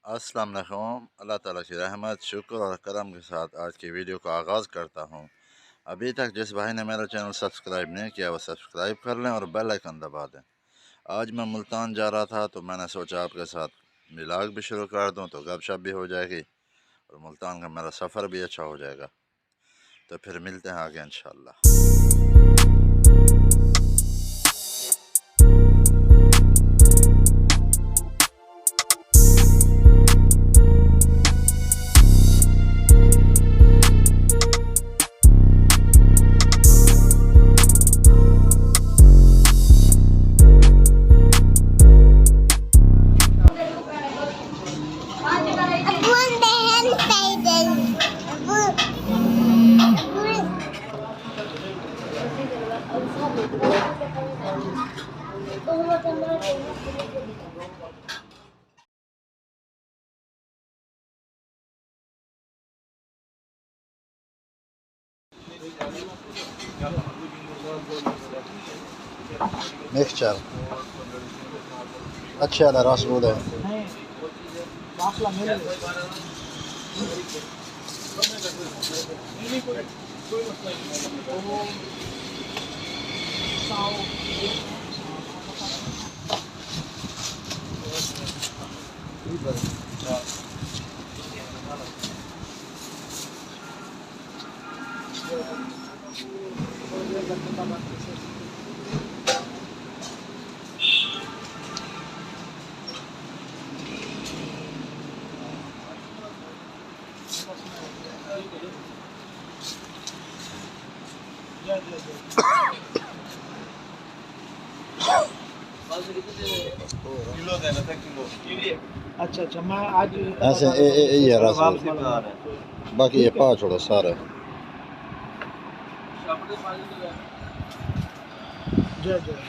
अस्सलाम वालेकुम। अल्लाह ताला की रहमत शुक्र और करम के साथ आज की वीडियो का आगाज़ करता हूँ। अभी तक जिस भाई ने मेरा चैनल सब्सक्राइब नहीं किया वो सब्सक्राइब कर लें और बेल आइकन दबा दें। आज मैं मुल्तान जा रहा था तो मैंने सोचा आपके साथ व्लॉग भी शुरू कर दूँ तो गपशप भी हो जाएगी और मुल्तान का मेरा सफ़र भी अच्छा हो जाएगा। तो फिर मिलते हैं आगे इंशाल्लाह। मिक्सचर अच्छे वाला रसगुल्ला है। अच्छा मैं आज ऐसे ये रसगुल्ला बाकी ये पाँच छोड़ो सारे। जय जय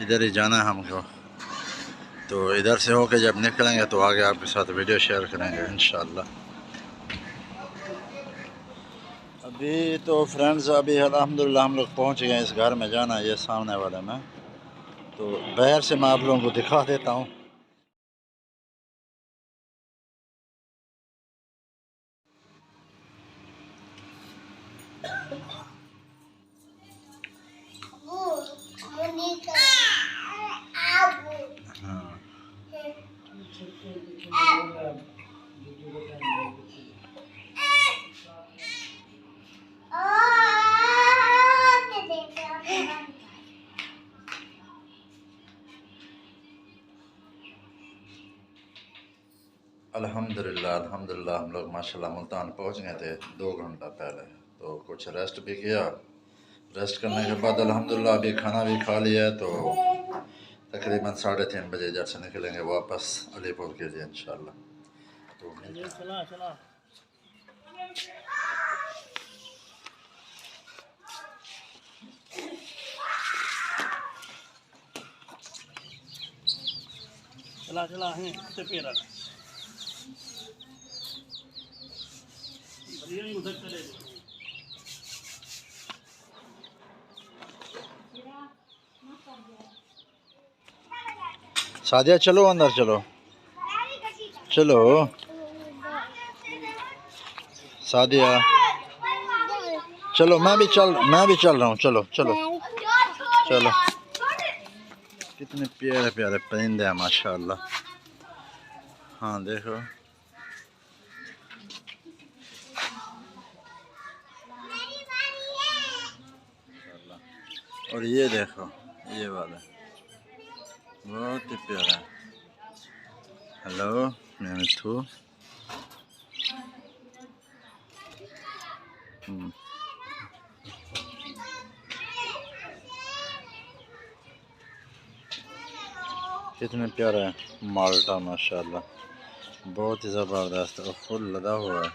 इधर ही जाना है हमको, तो इधर से होके जब निकलेंगे तो आगे आपके साथ वीडियो शेयर करेंगे इंशाल्लाह। अभी तो फ्रेंड्स अभी अल्हम्दुलिल्लाह हम लोग पहुंच गए। इस घर में जाना है ये सामने वाले में, तो बाहर से मैं आप लोगों को दिखा देता हूँ। अल्हम्दुलिल्लाह हम लोग माशाल्लाह मुल्तान पहुंच गए थे 2 घंटा पहले। तो कुछ रेस्ट भी किया रेस्ट करने के बाद अल्हम्दुलिल्लाह अभी खाना भी खा लिया है, तो तकरीबन 3:30 बजे इधर से निकलेंगे वापस अलीपुर के लिए इंशाल्लाह। तो चला चला चला चला है से पेरा बढ़िया ही उधर चले सादिया चलो अंदर चलो, चलो सादिया चलो, मैं भी चल रहा हूँ, चलो चलो चलो। कितने प्यारे प्यारे परिंदे हैं माशाल्लाह। हाँ देखो, और ये देखो, ये वाला बहुत ही प्यारा है। हेलो मिठू, कितने प्यारा है माल्टा माशाल्लाह, बहुत ही ज़बरदस्त और फुल लगा हुआ है।